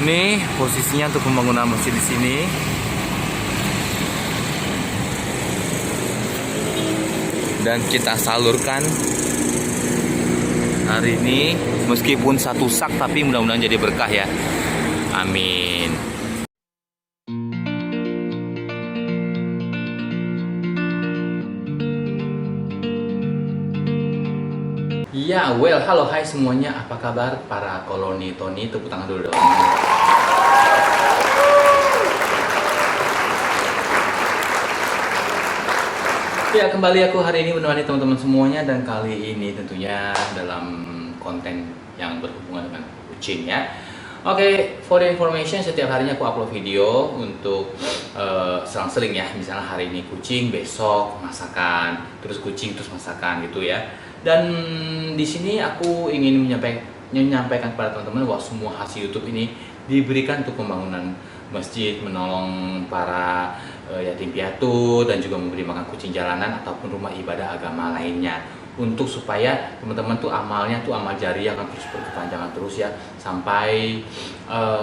Nih posisinya untuk pembangunan masjid di sini. Dan kita salurkan hari ini, meskipun satu sak tapi mudah-mudahan jadi berkah ya. Amin. Ya, well, halo, hai semuanya. Apa kabar para koloni Tony? Tepuk tangan dulu dong. Ya, kembali aku hari ini menemani teman-teman semuanya, dan kali ini tentunya dalam konten yang berhubungan dengan kucing ya. Oke, for the information, setiap harinya aku upload video untuk selang-seling ya. Misalnya hari ini kucing, besok masakan, terus kucing, terus masakan gitu ya. Dan di sini aku ingin menyampaikan kepada teman-teman bahwa semua hasil YouTube ini diberikan untuk pembangunan masjid, menolong para yatim piatu, dan juga memberi makan kucing jalanan ataupun rumah ibadah agama lainnya, untuk supaya teman-teman tuh amalnya tuh amal jariah akan terus berkepanjangan terus ya, sampai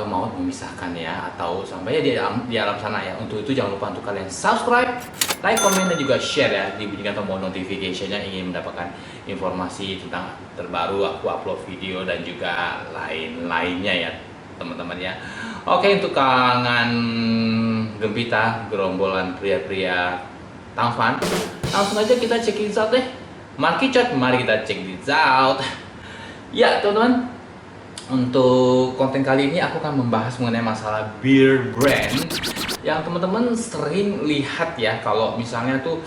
maut memisahkan ya, atau sampai ya di alam sana ya. Untuk itu jangan lupa untuk kalian subscribe, like, komen, dan juga share ya, dibunyikan tombol notification-nya ingin mendapatkan informasi tentang terbaru aku upload video dan juga lain-lainnya ya teman-teman ya. Oke, untuk kalangan gempita, gerombolan pria-pria tampan, langsung aja kita check it out deh. Mari kita check it out. Ya teman-teman, untuk konten kali ini aku akan membahas mengenai masalah beer brand yang teman-teman sering lihat ya. Kalau misalnya tuh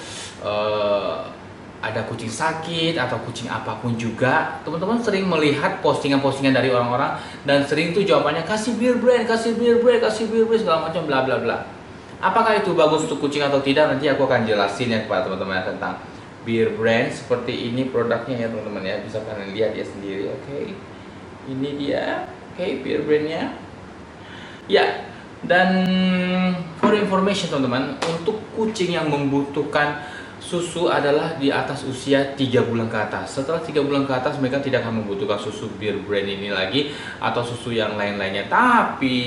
ada kucing sakit atau kucing apapun juga, teman-teman sering melihat postingan-postingan dari orang-orang, dan sering tuh jawabannya kasih beer brand, kasih beer brand, kasih beer brand, segala macam bla bla bla. Apakah itu bagus untuk kucing atau tidak? Nanti aku akan jelasin ya kepada teman-teman tentang beer brand. Seperti ini produknya ya teman-teman ya, bisa kalian lihat ya sendiri. Oke, ini dia, oke, beer brandnya ya. Dan for information teman-teman, untuk kucing yang membutuhkan susu adalah di atas usia 3 bulan ke atas. Setelah 3 bulan ke atas mereka tidak akan membutuhkan susu beer brand ini lagi atau susu yang lain-lainnya. Tapi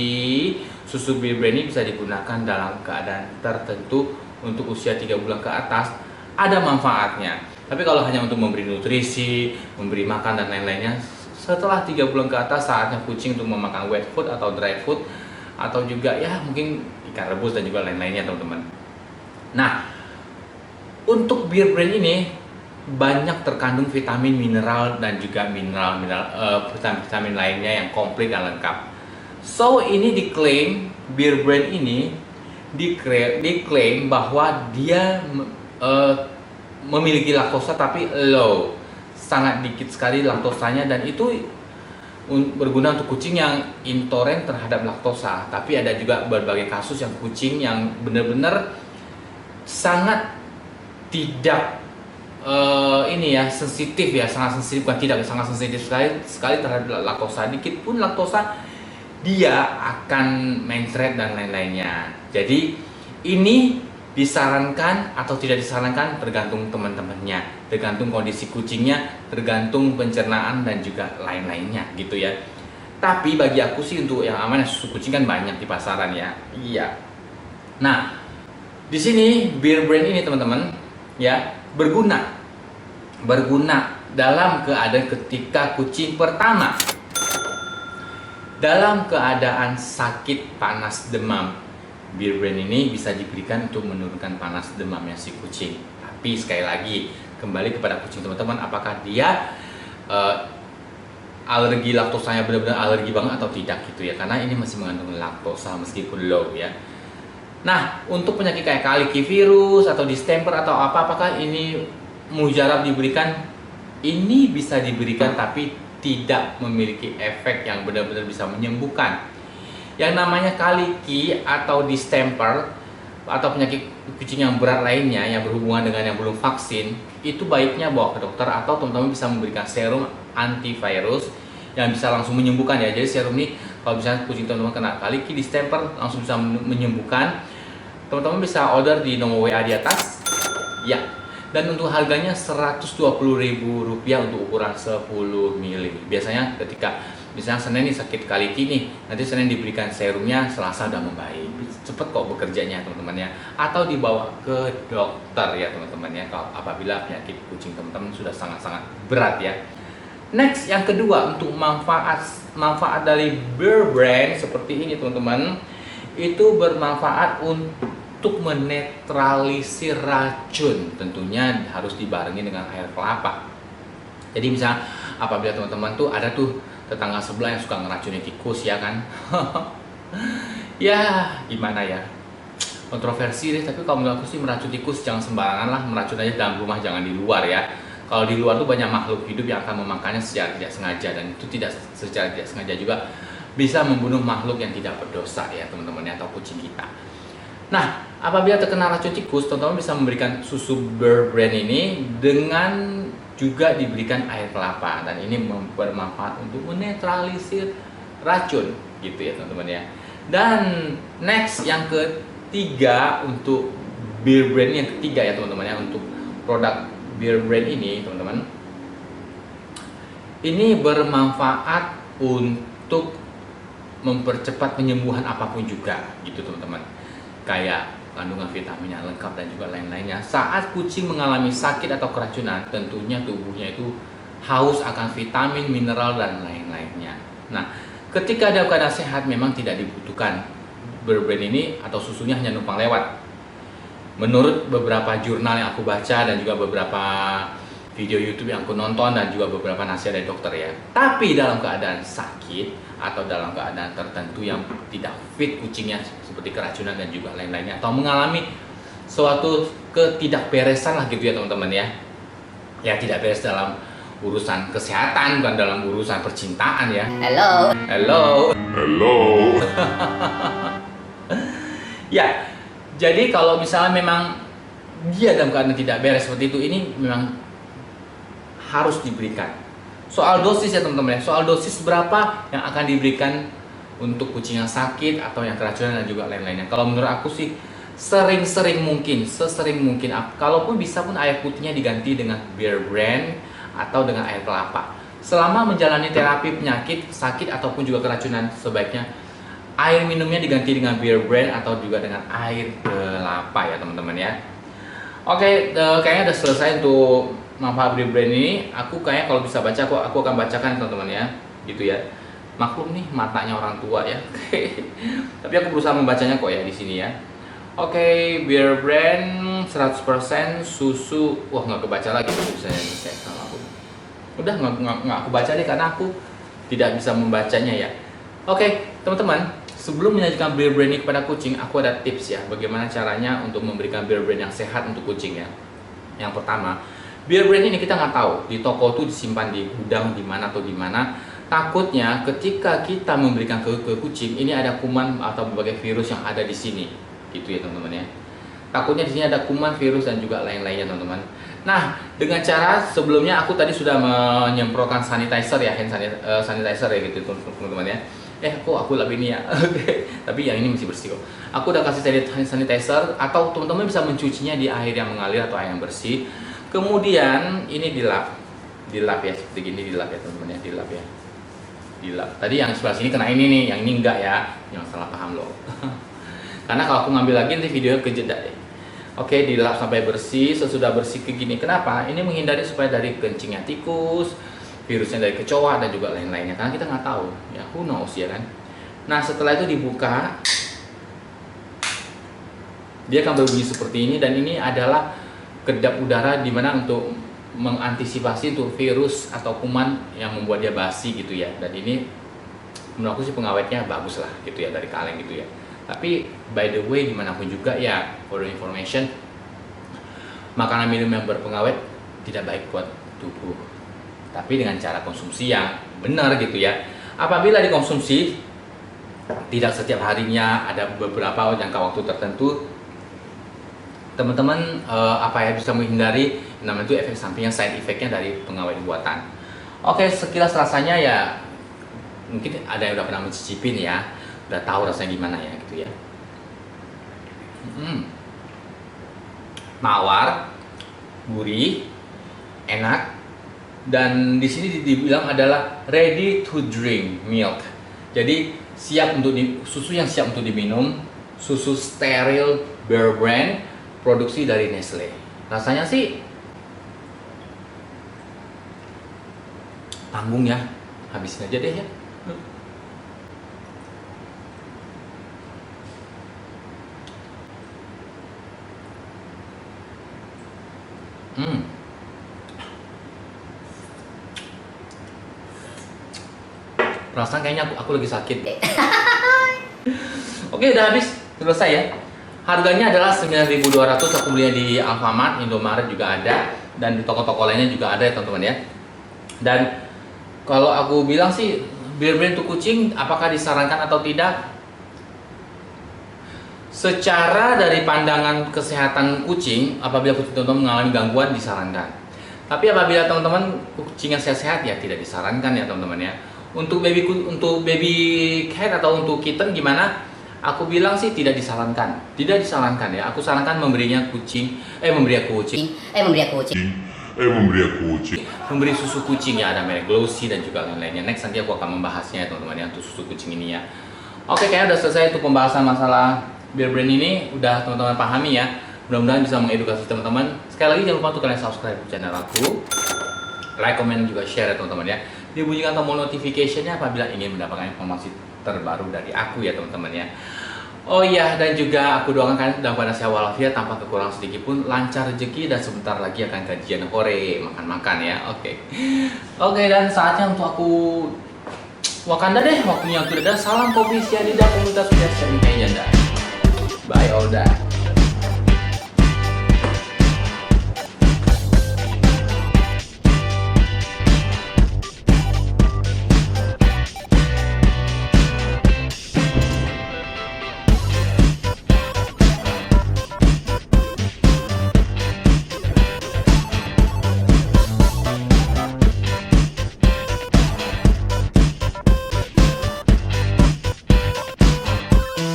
susu beer brand ini bisa digunakan dalam keadaan tertentu untuk usia 3 bulan ke atas, ada manfaatnya. Tapi kalau hanya untuk memberi nutrisi, memberi makan dan lain-lainnya, setelah 3 bulan ke atas saatnya kucing untuk memakan wet food atau dry food, atau juga ya mungkin ikan rebus dan juga lain-lainnya teman-teman. Nah, untuk beer brand ini banyak terkandung vitamin, mineral, dan juga vitamin lainnya yang komplit dan lengkap. So ini diklaim, beer brand ini diklaim bahwa dia memiliki laktosa tapi low, sangat dikit sekali laktosanya, dan itu berguna untuk kucing yang intoleran terhadap laktosa. Tapi ada juga berbagai kasus yang kucing yang benar-benar sangat tidak ini ya, sensitif ya, sangat sensitif, bukan tidak, sangat sensitif sekali terhadap laktosa. Dikit pun laktosa dia akan mencret dan lain-lainnya. Jadi ini disarankan atau tidak disarankan tergantung teman-temannya, tergantung kondisi kucingnya, tergantung pencernaan dan juga lain-lainnya gitu ya. Tapi bagi aku sih untuk yang aman, susu kucing kan banyak di pasaran ya. Iya. Nah, di sini beer brand ini teman-teman ya berguna dalam keadaan ketika kucing pertama dalam keadaan sakit, panas, demam. Beer brand ini bisa diberikan untuk menurunkan panas demamnya si kucing. Tapi sekali lagi kembali kepada kucing teman-teman, apakah dia alergi laktosanya benar-benar alergi banget atau tidak gitu ya, karena ini masih mengandung laktosa meskipun low ya. Nah, untuk penyakit kayak kaliki virus atau distemper atau apakah ini mujarab diberikan? Ini bisa diberikan tapi tidak memiliki efek yang benar-benar bisa menyembuhkan. Yang namanya kaliki atau distemper atau penyakit kucing yang berat lainnya yang berhubungan dengan yang belum vaksin, itu baiknya bawa ke dokter, atau teman-teman bisa memberikan serum antivirus yang bisa langsung menyembuhkan ya. Jadi serum ini kalau misalnya kucing teman-teman kena kaliki, distemper, langsung bisa menyembuhkan. Teman-teman bisa order di nomor WA di atas ya. Dan untuk harganya Rp120.000 untuk ukuran 10 ml. Biasanya ketika Misalnya Senin nih sakit kali ini, nanti Senin diberikan serumnya, Selasa udah membaik. Cepet kok bekerjanya teman-teman ya. Atau dibawa ke dokter ya teman-teman ya, kalau apabila penyakit kucing teman-teman sudah sangat-sangat berat ya. Next, yang kedua, untuk manfaat dari Bear Brand seperti ini teman-teman, itu bermanfaat untuk menetralisir racun. Tentunya harus dibarengi dengan air kelapa. Jadi misalnya apabila teman-teman tuh ada tuh tetangga sebelah yang suka ngeracuni tikus ya kan. Ya gimana ya, kontroversi deh, tapi kalau menurut aku sih meracun tikus jangan sembarangan lah, meracun aja dalam rumah, jangan di luar ya. Kalau di luar tuh banyak makhluk hidup yang akan memakannya secara tidak sengaja, dan itu secara tidak sengaja juga bisa membunuh makhluk yang tidak berdosa ya teman-teman ya, atau kucing kita. Nah, apabila terkena racun tikus, teman-teman bisa memberikan susu Bear Brand ini dengan juga diberikan air kelapa, dan ini bermanfaat untuk menetralisir racun gitu ya teman-teman ya. Dan next, yang ketiga, untuk Bear Brand yang ketiga ya teman-teman ya, untuk produk Bear Brand ini teman-teman, ini bermanfaat untuk mempercepat penyembuhan apapun juga gitu teman-teman, kayak kandungan vitamin yang lengkap dan juga lain-lainnya. Saat kucing mengalami sakit atau keracunan, tentunya tubuhnya itu haus akan vitamin, mineral, dan lain-lainnya. Nah, ketika dalam keadaan sehat memang tidak dibutuhkan Bear Brand ini, atau susunya hanya numpang lewat. Menurut beberapa jurnal yang aku baca dan juga beberapa video YouTube yang aku nonton dan juga beberapa nasihat dari dokter ya. Tapi dalam keadaan sakit atau dalam keadaan tertentu yang tidak fit kucingnya, seperti keracunan dan juga lain-lainnya, atau mengalami suatu ketidakberesan lah gitu ya teman-teman ya. Ya tidak beres dalam urusan kesehatan, bukan dalam urusan percintaan ya. Hello. Ya, jadi kalau misalnya memang dia dalam keadaan tidak beres seperti itu, ini memang harus diberikan. Soal dosis ya teman-teman ya, soal dosis berapa yang akan diberikan untuk kucing yang sakit atau yang keracunan dan juga lain-lainnya. Kalau menurut aku sih sesering mungkin, kalaupun bisa pun air putihnya diganti dengan Bear Brand atau dengan air kelapa. Selama menjalani terapi penyakit, sakit ataupun juga keracunan, sebaiknya air minumnya diganti dengan Bear Brand atau juga dengan air kelapa ya teman-teman ya. Oke, kayaknya udah selesai untuk manfaat Bear Brand ini. Aku kayaknya kalau bisa baca, aku akan bacakan teman-teman ya, gitu ya. Maklum nih matanya orang tua ya. Tapi aku berusaha membacanya kok ya di sini ya. Oke, Bear Brand 100% susu. Wah, nggak kebaca lagi tulisannya nih kayak sama aku. Udah nggak aku baca deh karena aku tidak bisa membacanya ya. Oke, teman-teman, sebelum menyajikan Bear Brand ini kepada kucing, aku ada tips ya, bagaimana caranya untuk memberikan Bear Brand yang sehat untuk kucing ya. Yang pertama, Bear Brand ini kita nggak tahu di toko tuh disimpan di gudang di mana atau di mana. Takutnya ketika kita memberikan ke kucing, ini ada kuman atau berbagai virus yang ada di sini, gitu ya teman-teman ya. Takutnya di sini ada kuman, virus, dan juga lain-lainnya teman-teman. Nah, dengan cara sebelumnya aku tadi sudah menyemprotkan sanitizer ya, hand sanitizer ya gitu teman-teman ya. Kok aku lebih ini ya. Oke, tapi yang ini masih bersih kok. Aku udah kasih hand sanitizer, atau teman-teman bisa mencucinya di air yang mengalir atau air yang bersih. Kemudian ini dilap ya, seperti gini, dilap ya teman-teman ya, dilap ya. Dilap. Tadi yang sebelah sini kena ini nih, yang ini enggak ya. Jangan salah paham loh. Karena kalau aku ngambil lagi nanti videonya kejeda deh. Oke, dilap sampai bersih. Sesudah bersih kayak gini. Kenapa? Ini menghindari supaya dari kencingnya tikus, virusnya dari kecoa, dan juga lain-lainnya. Karena kita nggak tahu, ya who knows ya kan. Nah, setelah itu dibuka, dia akan berbunyi seperti ini, dan ini adalah kedap udara dimana untuk mengantisipasi untuk virus atau kuman yang membuat dia basi gitu ya. Dan ini menurut aku sih pengawetnya bagus lah gitu ya, dari kaleng gitu ya. Tapi by the way, dimanapun juga ya, for information, makanan minum yang berpengawet tidak baik buat tubuh, tapi dengan cara konsumsi yang benar gitu ya. Apabila dikonsumsi tidak setiap harinya, ada beberapa jangka waktu tertentu, teman-teman bisa menghindari namanya itu efek sampingnya, side effectnya dari pengawet buatan. Oke, sekilas rasanya ya mungkin ada yang udah pernah mencicipin ya, udah tahu rasanya gimana ya gitu ya. Mawar, gurih, enak, Dan di sini dibilang adalah ready to drink milk. Jadi susu yang siap untuk diminum, susu steril Bear Brand, produksi dari Nestle. Rasanya sih tanggung ya, habisin aja deh ya. Perasaan kayaknya aku lagi sakit. Oke, udah habis, selesai ya. Harganya adalah 9.200, aku belinya di Alfamart, Indomaret juga ada, dan di toko-toko lainnya juga ada ya teman-teman ya. Dan kalau aku bilang sih, Bear Brand untuk kucing apakah disarankan atau tidak? Secara dari pandangan kesehatan kucing, apabila kucing teman-teman mengalami gangguan disarankan. Tapi apabila teman-teman kucing yang sehat-sehat ya tidak disarankan ya teman-teman ya. Untuk baby cat atau untuk kitten gimana? Aku bilang sih tidak disarankan. Tidak disarankan ya. Aku sarankan memberi kucing. Memberi susu kucing ya, ada merek Glossy dan juga lain-lainnya. Next nanti aku akan membahasnya ya teman-teman ya untuk susu kucing ini ya. Oke, kayaknya udah selesai untuk pembahasan masalah Bear Brand ini, udah teman-teman pahami ya. Mudah-mudahan bisa mengedukasi teman-teman. Sekali lagi jangan lupa untuk kalian subscribe channel aku, like, comment, juga share ya teman-teman ya. Dibunyikan tombol notification-nya apabila ingin mendapatkan informasi terbaru dari aku ya teman-teman ya. Oh iya, dan juga aku doakan kalian dalam keadaan sehat walafiat tanpa kekurangan sedikit pun, lancar rezeki, dan sebentar lagi akan gajian hore, makan-makan ya. Oke, dan saatnya untuk aku Wakanda deh, waktunya aku udah. Salam kopi Sianida, komunitas Sianida. Bye, Oda.